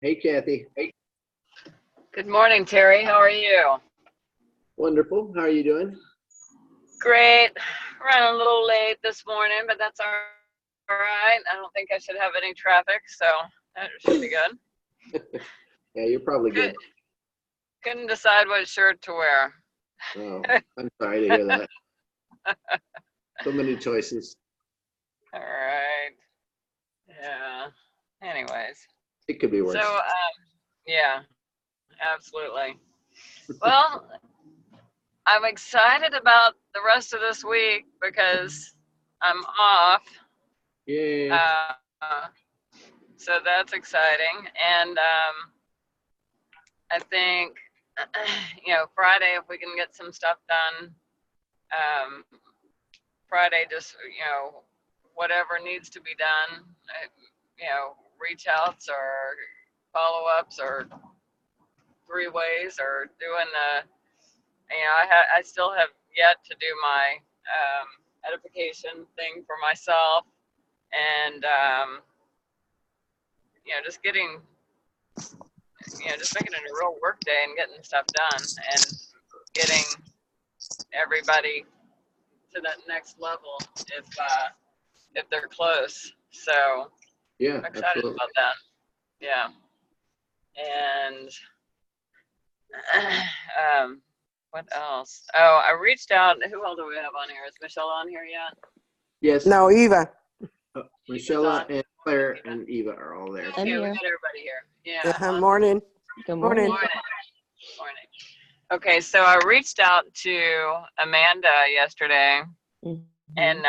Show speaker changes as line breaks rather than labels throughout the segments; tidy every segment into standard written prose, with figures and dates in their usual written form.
Hey, Kathy.
Good morning, Terry. How are you?
Wonderful. How are you doing?
Great. Ran a little late this morning, but that's all right. I don't think I should have any traffic, so that should be good.
Yeah, you're probably
Good.
good.
Couldn't decide what shirt to wear.
Oh, I'm sorry to hear that. So many choices.
All right. Yeah. Anyways,
It could be
so
worse.
yeah, absolutely. Well, I'm excited about the rest of this week because I'm off.
Yay.
Uh, so that's exciting. And I think, Friday, if we can get some stuff done, um, Friday, just, whatever needs to be done, reach outs or follow ups or three ways or doing I still have yet to do my edification thing for myself and, just getting, just making it a real work day and getting stuff done and getting everybody to that next level if they're close. So
Yeah,
I'm excited
absolutely.
about that. Yeah. And what else? Oh, I reached out. Who else do we have on here? Is Michelle on here yet?
Yes.
No, Eva.
Michelle and Claire and Eva are all there.
Okay, we got everybody here. Yeah.
Yeah, morning.
Good morning.
Morning. Morning. Okay, so I reached out to Amanda yesterday and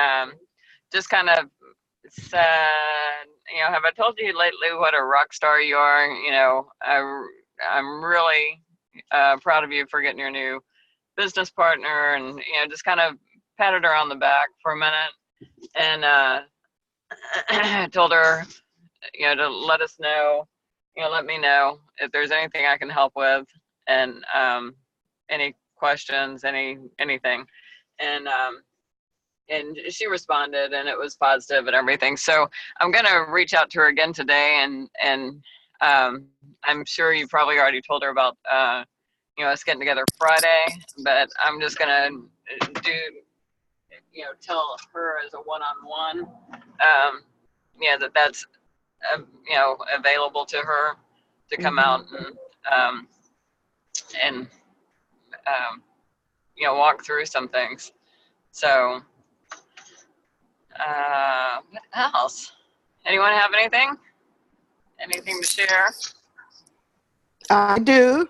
just kind of said, have I told you lately what a rock star you are? I'm really proud of you for getting your new business partner and, just kind of patted her on the back for a minute and told her, to let us know, let me know if there's anything I can help with and any questions, anything. And she responded and it was positive and everything. So I'm going to reach out to her again today and I'm sure you probably already told her about, us getting together Friday, but I'm just going to tell her as a one-on-one, that's, available to her to come out and walk through some things. So, what else? Anyone have anything? Anything to share?
I do.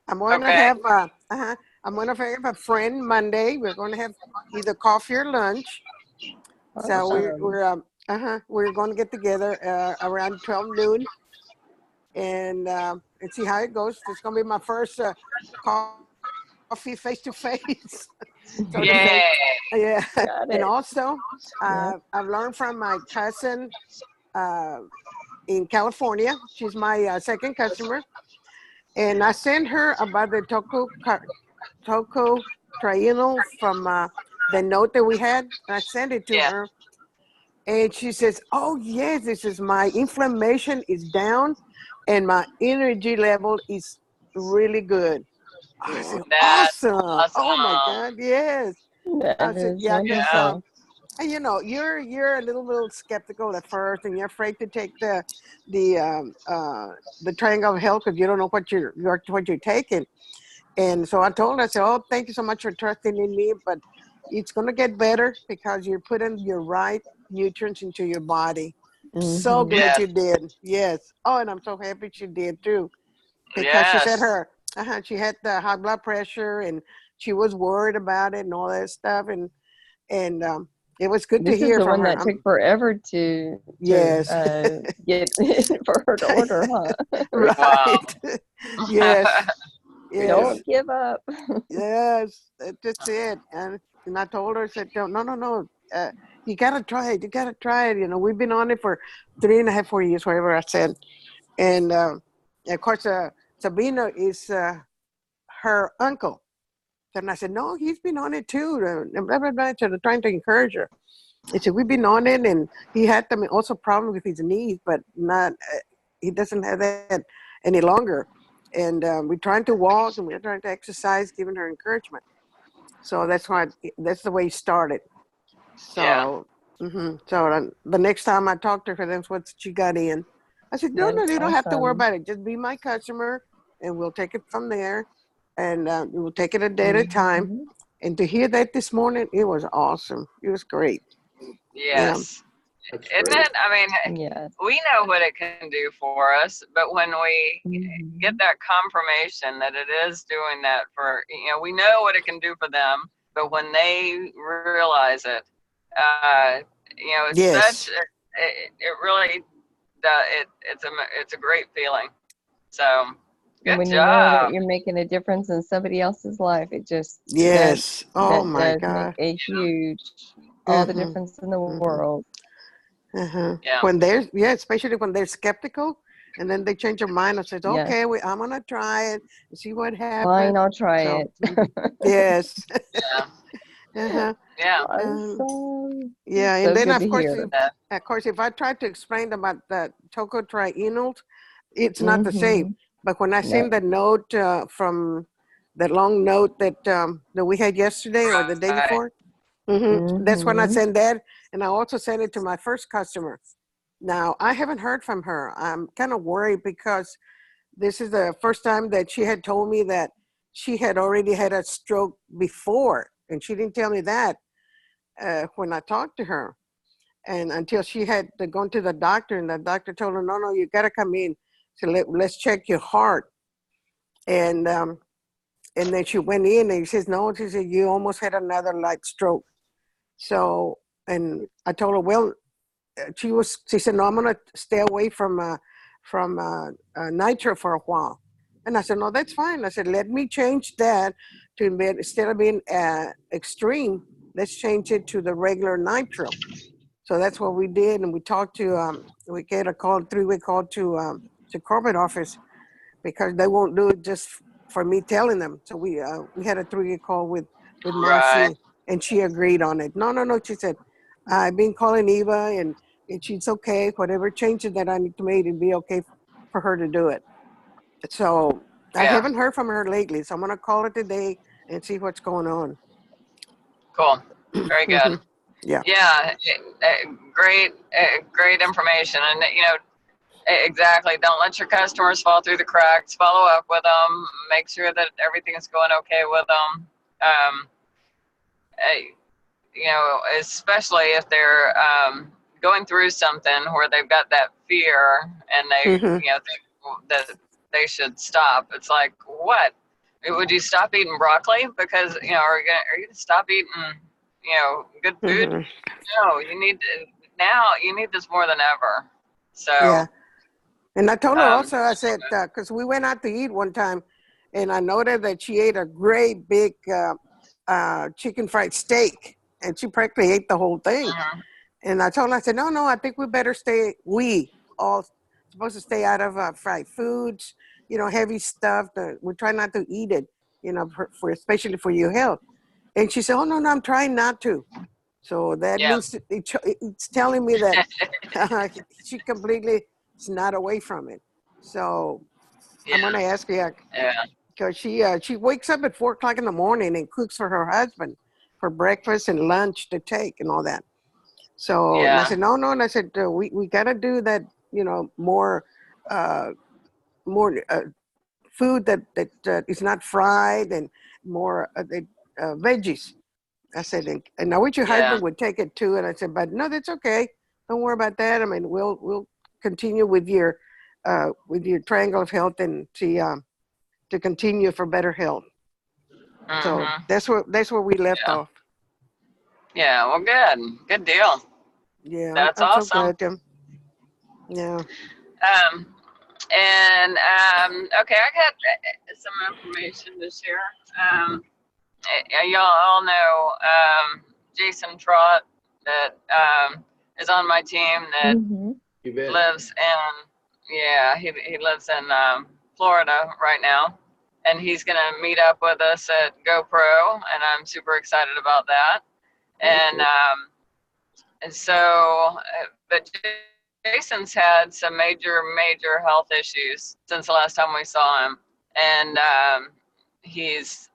I'm going to
Okay.
have a friend Monday. We're going to have either coffee or lunch. So we're going to get together around 12 noon and see how it goes. It's going to be my first coffee face to face.
Yay.
Yeah.
Got
And
it.
also, I've learned from my cousin in California. She's my second customer. And I sent her about the Toco Trienal from the note that we had. I sent it to her. And she says, oh, yes, this is my inflammation is down and my energy level is really good. I said,
That's
awesome. Oh, my God, yes. I
That
said,
is
yeah, because,
wonderful.
you're a little skeptical at first and you're afraid to take the Triangle of Health because you don't know what you're taking. And so I told her, I said, oh, thank you so much for trusting in me, but it's going to get better because you're putting your right nutrients into your body. So glad you did. Yes. Oh, and I'm so happy she did too. Because she said she had the high blood pressure and she was worried about it and all that stuff. And it was good to
This is
hear
the
from
one
her.
that took forever to
Yes.
get for her to order, huh?
Right.
Wow.
Yes. Yes.
Don't give up.
Yes. That's it. And I told her, I said, no. You gotta try it. You gotta try it. We've been on it for 3.5, 4 years, whatever I said. And of course, Sabina is her uncle. And I said, no, he's been on it too. And blah, blah, blah. So they're trying to encourage her. He said, we've been on it, and he had them also problem with his knees, but not, he doesn't have that any longer. And we're trying to walk, and we're trying to exercise, giving her encouragement. So that's the way it started. So, so the next time I talked to her, that's what she got in. I said, no,
That's
you don't have to worry
awesome.
about it. Just be my customer, and we'll take it from there. And we'll take it a day at a time.
Mhm.
And to hear that this morning, it was awesome. It was great.
Yes.
That's
Isn't
great.
it? I mean,
Yes.
we know what it can do for us, but when we get
Mhm.
that confirmation that it is doing that for, we know what it can do for them, but when they realize it, it's
Yes.
it really does, it's a great feeling. So
And
good
when you know that
job.
you're making a difference in somebody else's life, it just
Yes. Oh
that
my
does make
God.
a huge all the
Mm-hmm.
difference in the
Mm-hmm.
world.
Uh-huh.
Yeah.
When especially when they're skeptical, and then they change their mind and says,
Yes.
okay, I'm gonna try it and see what
Fine,
happens.
I'll try
So
it.
yes.
Yeah.
Uh-huh.
Yeah.
Awesome.
Yeah, and
So
then
good to hear.
of course, if I try to explain about the tocotrienols, it's not the same.
Mm-hmm.
But when I send
No.
the note from the long note that we had yesterday or the day
Right.
before, that's when I
Mm-hmm.
send that, and I also send it to my first customer. Now I haven't heard from her. I'm kind of worried because this is the first time that she had told me that she had already had a stroke before, and she didn't tell me that when I talked to her. And until she had to go to the doctor, and the doctor told her, no, you got to come in. So let's check your heart. And then she went in, and he says, no, she said, you almost had another light stroke. So, and I told her, well, she said, no, I'm going to stay away from nitro for a while. And I said, no, that's fine. I said, let me change that to instead of being extreme, let's change it to the regular nitro. So that's what we did, and we talked to we get a call, 3-way call to corporate office, because they won't do it just for me telling them. So we had a 3-way call with
Right.
Marcy, and she agreed on it. No, she said, I've been calling Eva, and she's okay. Whatever changes that I need to make, it'd be okay for her to do it. So I
Yeah.
haven't heard from her lately, so I'm gonna call her today and see what's going on.
Cool. Very good.
Yeah.
Yeah. Great information. And, exactly. Don't let your customers fall through the cracks. Follow up with them. Make sure that everything is going okay with them. Especially if they're going through something where they've got that fear and they,
Mm-hmm.
think that they should stop. It's like, what? Would you stop eating broccoli because, are you gonna stop eating, good food?
Mm-hmm.
No, you need this more than ever. So
Yeah. And I told her also, I
so
said, because we went out to eat one time, and I noted that she ate a great big chicken fried steak, and she practically ate the whole thing.
mhm.
And I told her, I said, no, I think we all supposed to stay out of fried foods, heavy stuff. We try not to eat it, for especially for your health. And she said, oh, no, I'm trying not to. So that
Yeah,
means it's telling me that she completely is not away from it. So I'm
yeah,
gonna ask her,
yeah,
because she wakes up at 4 o'clock in the morning and cooks for her husband for breakfast and lunch to take and all that. So, and I
yeah,
said, no, and I said, we gotta do that, more uh, more food that is not fried, and more veggies. I said, and I wish your
yeah.
husband would take it too. And I said, but no, that's okay. Don't worry about that. I mean, we'll continue with your triangle of health, and see to continue for better health. So
Mhm.
that's where we left
Yeah,
off.
yeah. Well, good deal.
Yeah,
That's
I'm so
awesome.
glad, Tim. Yeah.
Um, and okay, I got some information to share. Y'all all know Jason Trott that is on my team that
Mm-hmm.
You bet.
lives in he lives in Florida right now, and he's gonna meet up with us at GoPro, and I'm super excited about that. And so, but Jason's had some major health issues since the last time we saw him, and he's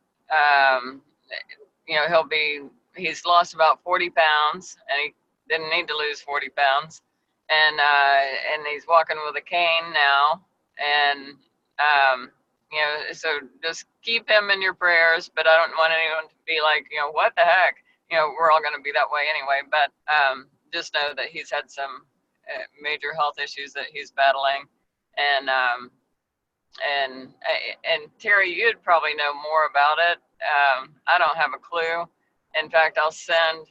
he's lost about 40 pounds, and he didn't need to lose 40 pounds, and he's walking with a cane now, and so just keep him in your prayers. But I don't want anyone to be like, what the heck, we're all going to be that way anyway. But just know that he's had some major health issues that he's battling, and Terry, you'd probably know more about it. I don't have a clue. In fact, I'll send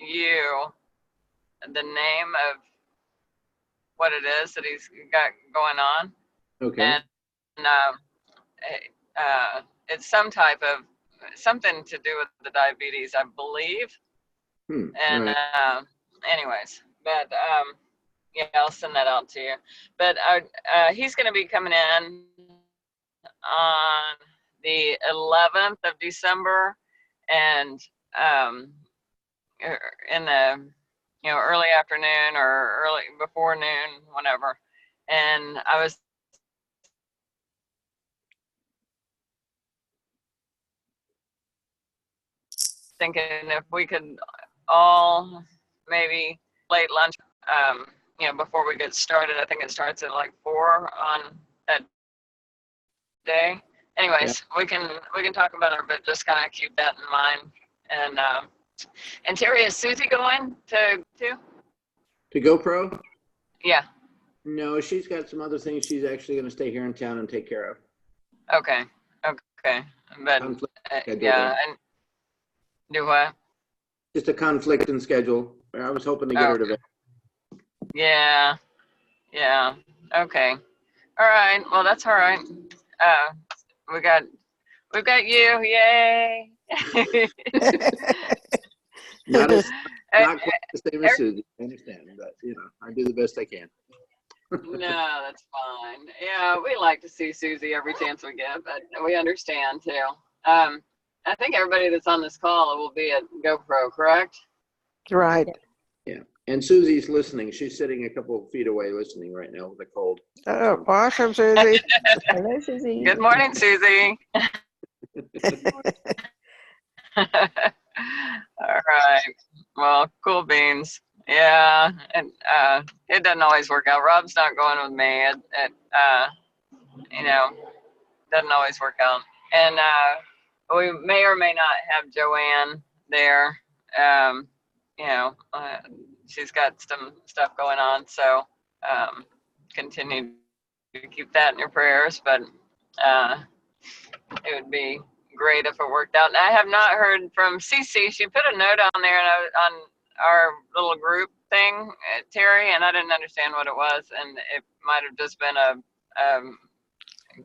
you the name of what it is that he's got going on.
Okay.
And it's something to do with the diabetes, I believe. And
right.
Anyways, but yeah, I'll send that out to you. But he's going to be coming in on the 11th of December, and in the early afternoon or early before noon, whenever. And I was thinking if we could all maybe late lunch, before we get started. I think it starts at like 4 on that day. Anyways, we can talk about it, but just kind of keep that in mind. And Terry, is Susie going to
GoPro?
Yeah.
No, she's got some other things she's actually going to stay here in town and take care of.
Okay. But yeah, and do what?
Just a conflict in schedule. I was hoping to get her to bed.
Yeah. Okay. All right. Well, that's all right. We've got you. Yay.
Not quite the same as Susie. I understand, but I do the best I can.
No, that's fine. Yeah, we like to see Susie every chance we get, but we understand too. I think everybody that's on this call will be at GoPro, correct?
Right.
Yeah. And Susie's listening. She's sitting a couple of feet away listening right now with a cold.
Oh, awesome, Susie.
Hello, Susie.
Good morning, Susie. All right. Well, cool beans. Yeah, and it doesn't always work out. Rob's not going with me. It doesn't always work out. And we may or may not have Joanne there. She's got some stuff going on, so continue to keep that in your prayers. But it would be great if it worked out. And I have not heard from Cece. She put a note on there on our little group thing, Terry, and I didn't understand what it was, and it might have just been a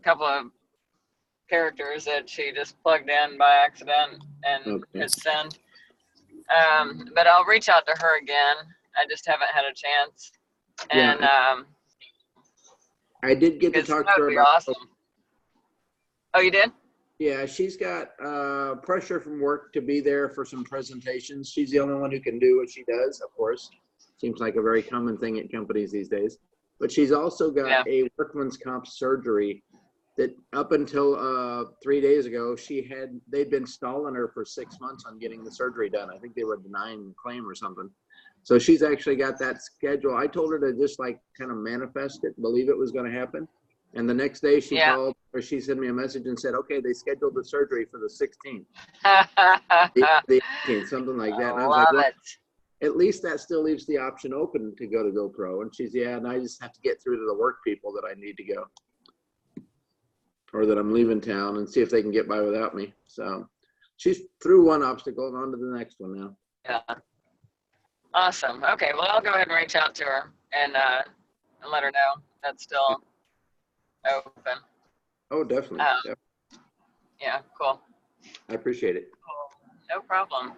couple of characters that she just plugged in by accident and hit send. But I'll reach out to her again. I just haven't had a chance. And
I did get to talk to her about.
Awesome. Oh, you did?
Yeah, she's got pressure from work to be there for some presentations. She's the only one who can do what she does, of course. Seems like a very common thing at companies these days. But she's also got a workman's comp surgery that up until 3 days ago, they'd been stalling her for 6 months on getting the surgery done. I think they were denying the claim or something. So she's actually got that schedule. I told her to just kind of manifest it, believe it was going to happen. And the next day she called, or she sent me a message and said, okay, they scheduled the surgery for the 16th. the 18th, something like that. And I was like, well, at least that still leaves the option open to go to GoPro. And she's, and I just have to get through to the work people that I need to go. Or that I'm leaving town, and see if they can get by without me. So she's through one obstacle and on to the next one now.
Yeah. Awesome. Okay, well, I'll go ahead and reach out to her and let her know that's still open.
Oh, definitely.
Yeah, cool.
I appreciate it.
Cool. No problem.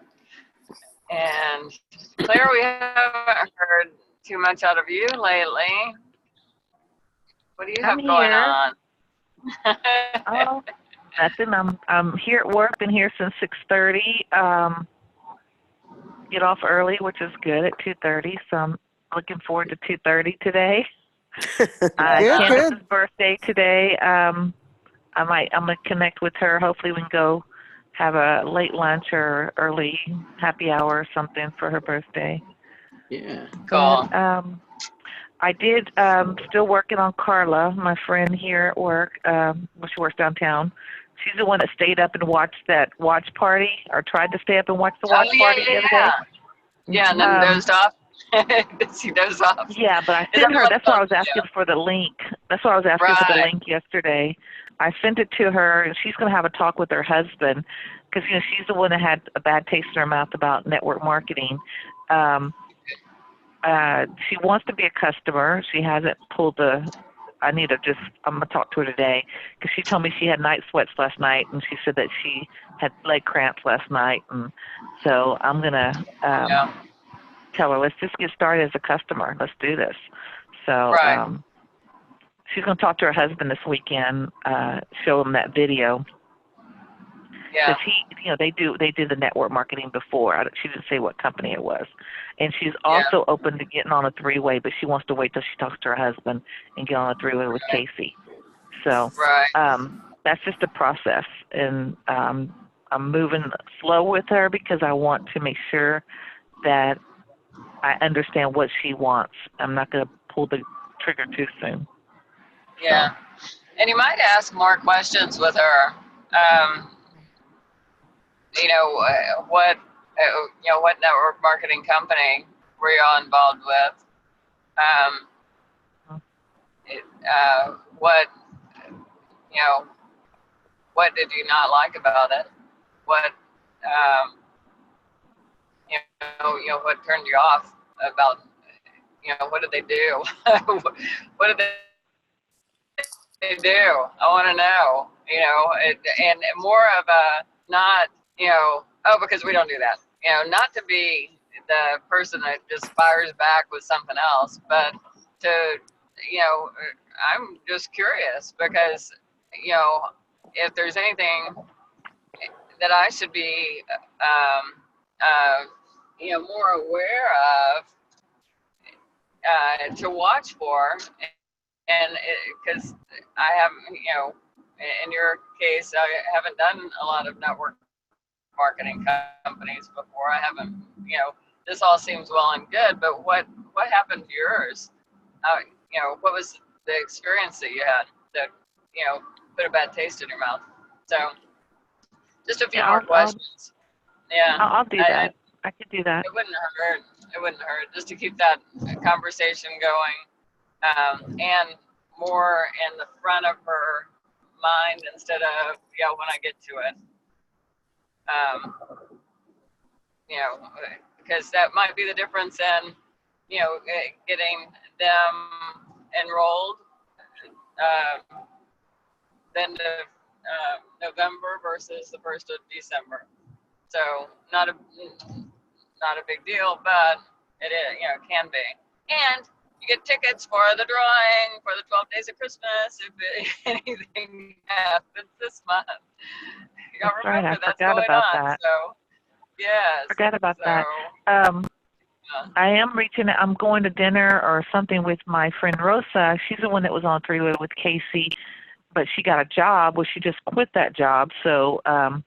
And Claire, we haven't heard too much out of you lately. What do you have going on?
Oh,
Nothing. I'm here at work. Been here since 6:30. Get off early, which is good at 2:30. So I'm looking forward to 2:30 today.
Good,
Candace's
good.
birthday today. I'm gonna connect with her. Hopefully we can go have a late lunch or early happy hour or something for her birthday.
Yeah.
Cool.
I did still working on Carla, my friend here at work. She works downtown. She's the one that stayed up and watched that watch party, or tried to stay up and watch the watch party the other day.
Yeah, and then dozed off. She dozed off.
Yeah, but I
Is
sent her.
that
That's why I was
what-
asking for the link. That's why I was asking for the
Right.
link yesterday. I sent it to her, and she's going to have a talk with her husband because she's the one that had a bad taste in her mouth about network marketing. She wants to be a customer. She hasn't pulled the. I'm gonna talk to her today because she told me she had night sweats last night, and she said that she had leg cramps last night, and so I'm gonna tell her, let's just get started as a customer. Let's do this. So
Right.
she's going to talk to her husband this weekend, show him that video.
Yeah.
Because they did the network marketing before. She didn't say what company it was. And she's also open to getting on a three-way, but she wants to wait till she talks to her husband and get on a three-way with Casey. So
Right.
that's just a process. And I'm moving slow with her because I want to make sure that I understand what she wants. I'm not going to pull the trigger too soon.
Yeah. And you might ask more questions with her. What network marketing company were you all involved with? What did you not like about it? What, what turned you off about, what did they do? What did they do? I want to know, and more of a not, because we don't do that, not to be the person that just fires back with something else, but to, I'm just curious because, if there's anything that I should be, more aware of, to watch for, and because I haven't, in your case, I haven't done a lot of network marketing companies before. I haven't, this all seems well and good, but what happened to yours? What was the experience that you had that, put a bad taste in your mouth? So just a few more questions.
I'll do that. I could do that.
It wouldn't hurt. It wouldn't hurt just to keep that conversation going, and more in the front of her mind instead of when I get to it. Because that might be the difference in getting them enrolled then November versus the 1st of December. So not a big deal, but it is, can be. And you get tickets for the drawing for the 12 Days of Christmas if anything happens this month. Y'all remember that's going on.
That.
So yes.
Forgot about that. I am I'm going to dinner or something with my friend Rosa. She's the one that was on three-way with Casey, but she got a job. Well, she just quit that job. So I'm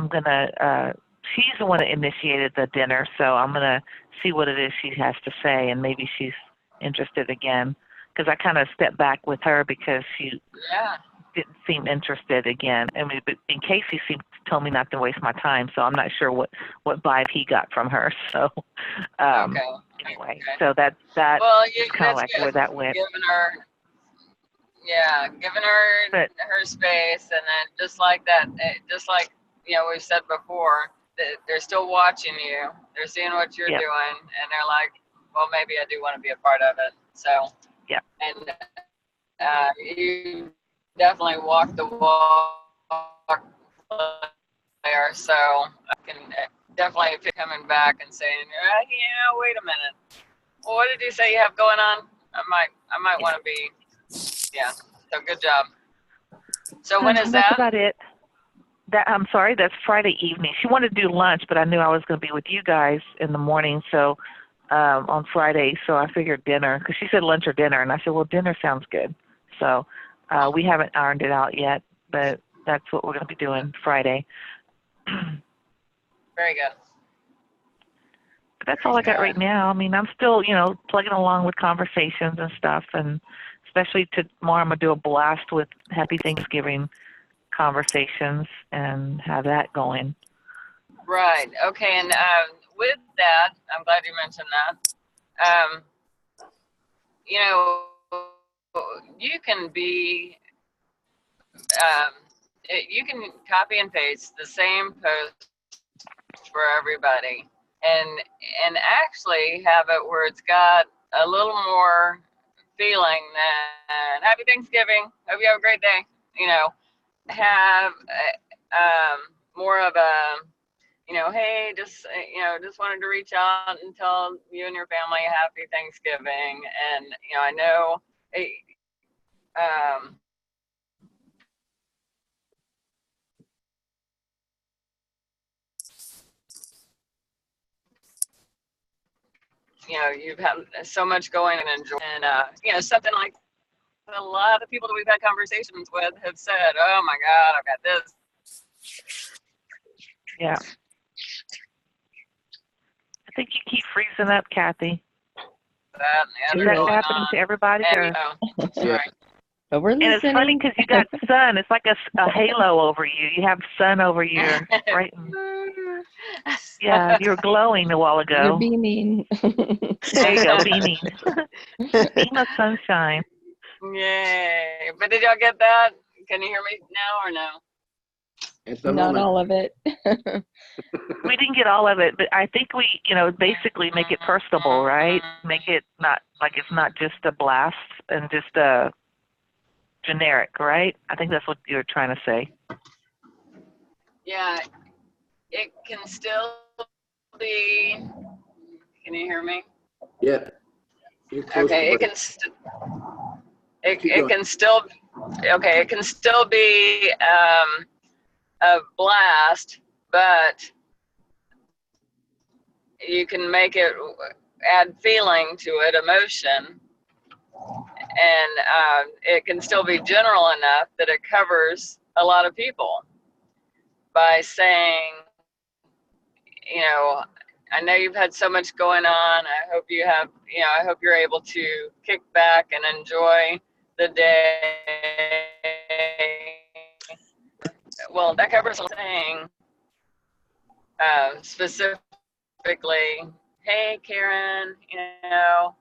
going to, she's the one that initiated the dinner. So I'm going to see what it is she has to say, and maybe she's interested again. Because I kind of stepped back with her because she didn't seem interested again. I mean, but Casey told me not to waste my time, so I'm not sure what vibe he got from her. So anyway, so that's kind of like where that went.
Giving her her space, and then just like that, just like we've said before, they're still watching you. They're seeing what you're doing, and they're like, well, maybe I do want to be a part of it. So and you definitely walk the walk there. So I can definitely, if you're coming back and saying, wait a minute, well, what did you say you have going on? I might want to be, So good job. So when is that?
That's about it. I'm sorry, that's Friday evening. She wanted to do lunch, but I knew I was going to be with you guys in the morning, so on Friday, so I figured dinner, because she said lunch or dinner, and I said, well, dinner sounds good. So we haven't ironed it out yet, but that's what we're going to be doing Friday.
Very good.
But that's all I got right now. I mean, I'm still, plugging along with conversations and stuff, and especially tomorrow I'm going to do a blast with Happy Thanksgiving conversations and have that going.
Right. Okay. And with that, I'm glad you mentioned that. You can be, you can copy and paste the same post for everybody, and actually have it where it's got a little more feeling than Happy Thanksgiving. Hope you have a great day. Have more of a, hey, just wanted to reach out and tell you and your family Happy Thanksgiving. And, I know, you've had so much going and enjoy, and, something like a lot of people that we've had conversations with have said, oh my God, I've got this.
Yeah. I think you keep freezing up, Kathy.
That,
Is that happening to everybody?
And,
Yeah.
But we're
And it's funny
listening.
because you got sun. It's like a halo over you. You have sun over you, right? Yeah, you were glowing a while
You're
ago.
beaming.
There you go, beaming. Beam of sunshine.
Yay. But did y'all get that? Can you hear me now or no?
At the
Not
moment.
all of it.
We didn't get all of it, but I think we, basically make it personable, right? Make it not like it's not just a blast and just a generic, right? I think that's what you're trying to say.
Yeah, it can still be. Can you hear me?
Yeah. You're close
Okay,
to
it can.
Keep
It
going.
can still. Okay, it can still be a blast, but you can make it add feeling to it, emotion, and it can still be general enough that it covers a lot of people by saying, I know you've had so much going on. I hope you have, I hope you're able to kick back and enjoy the day. Well, that covers the thing. Specifically, hey, Karen, and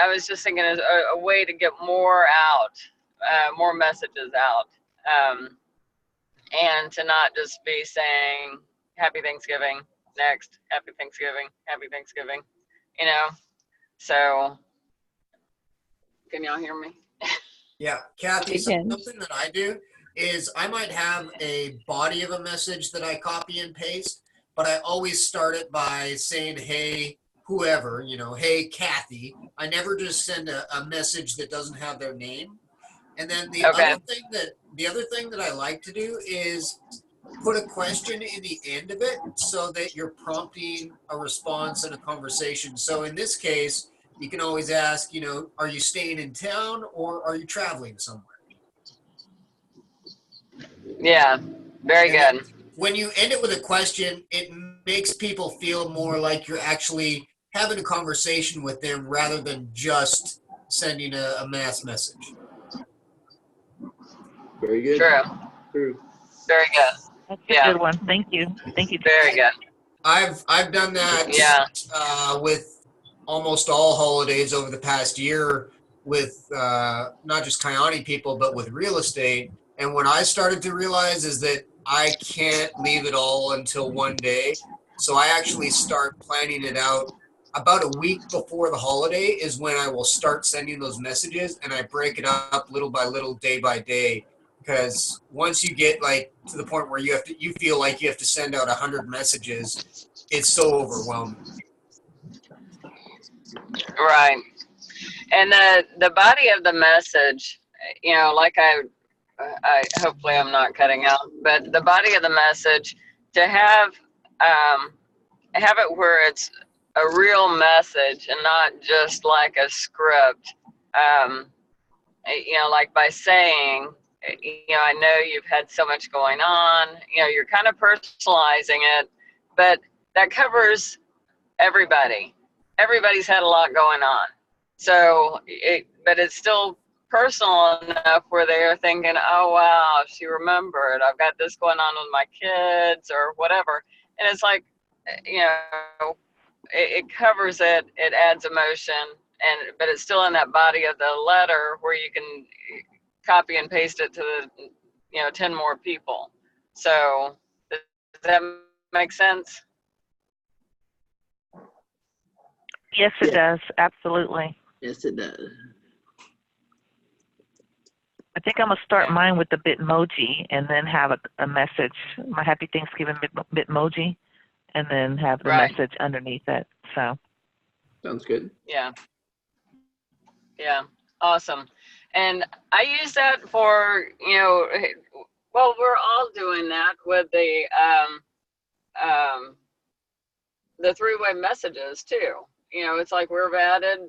I was just thinking as a way to get more out, more messages out, and to not just be saying Happy Thanksgiving next, Happy Thanksgiving, Happy Thanksgiving, So, can y'all hear me?
Yeah, Kathy,
Again.
something that I do is I might have a body of a message that I copy and paste, but I always start it by saying, hey, whoever, hey, Kathy. I never just send a message that doesn't have their name. And then the other thing that I like to do is put a question in the end of it so that you're prompting a response and a conversation. So in this case, you can always ask, are you staying in town or are you traveling somewhere?
Yeah, very good.
When you end it with a question, it makes people feel more like you're actually having a conversation with them rather than just sending a mass message.
Very good.
True. Very good.
That's a good one. Thank you. Thank you.
Very good.
I've done that with almost all holidays over the past year with not just Kiani people, but with real estate. And what I started to realize is that I can't leave it all until one day. So I actually start planning it out about a week before the holiday is when I will start sending those messages, and I break it up little by little, day by day. Because once you get to the point where you feel like you have to send out 100 messages, it's so overwhelming.
Right. And the body of the message, like I hopefully I'm not cutting out, but the body of the message, to have it where it's a real message and not just like a script. Like by saying, I know you've had so much going on, you're kind of personalizing it, but that covers everybody. Everybody's had a lot going on. So, but it's still personal enough where they're thinking, oh, wow, she remembered. I've got this going on with my kids or whatever. And it's like, it covers it. It adds emotion, but it's still in that body of the letter where you can copy and paste it to the, 10 more people. So does that make sense?
Yes, it does. Absolutely.
Yes, it does.
I think I'm going to start mine with the Bitmoji and then have a message, my Happy Thanksgiving Bitmoji, and then have the message underneath it. So.
Sounds good.
Yeah. Yeah. Awesome. And I use that for, well, we're all doing that with the three-way messages too. It's like we've added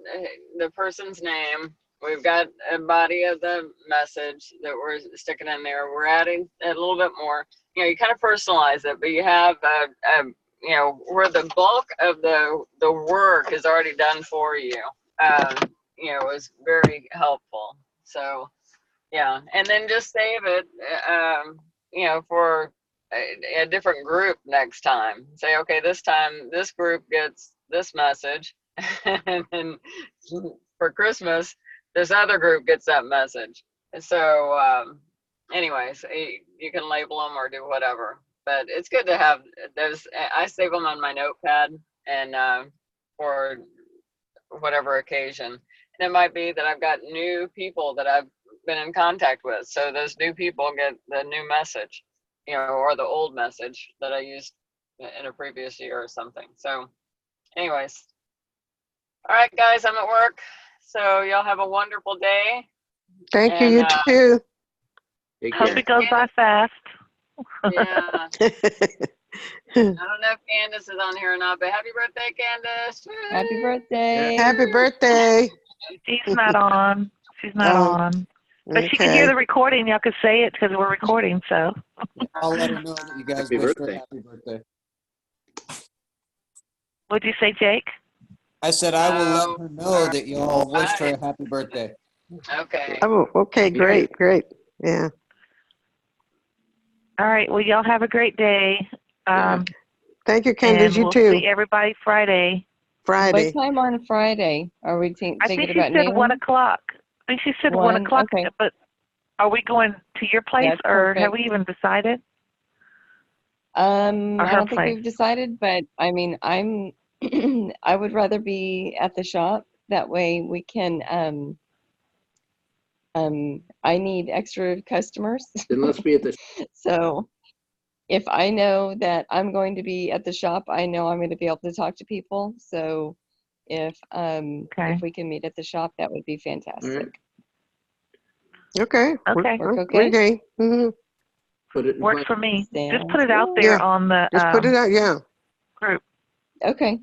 the person's name. We've got a body of the message that we're sticking in there. We're adding a little bit more. You kind of personalize it, but you have, where the bulk of the work is already done for you. Is very helpful. So, yeah, and then just save it, for a different group next time. Say, okay, this time this group gets this message, and then for Christmas, this other group gets that message. So, anyways, you can label them or do whatever. But it's good to have those. I save them on my notepad and for whatever occasion. And it might be that I've got new people that I've been in contact with. So those new people get the new message, or the old message that I used in a previous year or something. So anyways. All right, guys, I'm at work. So y'all have a wonderful day.
Thank you. You too.
Hope it goes by fast.
Yeah. I don't know if Candace is on here or not, but happy birthday, Candace.
Happy birthday.
Happy birthday.
She's not on. She's not on. But she can hear the recording. Y'all could say it because we're recording, so.
I'll let her know that you guys wish her happy birthday.
What'd you say, Jake?
I said I will let her know that you all wished her a happy birthday.
Okay.
Oh, okay, great. Yeah.
All right. Well, y'all have a great day.
Thank you, Candace. You
we'll
too.
See everybody Friday.
Friday.
What time on Friday are we thinking about?
I think she said 1 o'clock. I think she said 1 o'clock.
Okay.
But are we going to your place,
That's
or
perfect.
have we even decided?
I don't think we've decided, but I mean, I would rather be at the shop. That way we can. I need extra customers.
Then let's be at the.
So if I know that I'm going to be at the shop, I know I'm going to be able to talk to people. So if we can meet at the shop, that would be fantastic.
Okay.
Okay.
Work okay?
Okay. Mm-hmm.
Put it in
Works for me. Just
Sounds
put it out
good.
there on the
Just put it out. Yeah.
group.
Okay.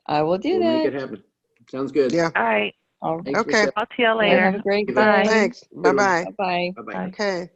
I will do
We'll
that.
make it happen. Sounds good.
Yeah.
All right.
All right.
Thanks,
Okay.
Michelle.
Talk to y'all
Have
later.
a great
Bye.
day.
Thanks. Bye-bye.
Bye-bye.
Bye-bye.
Okay.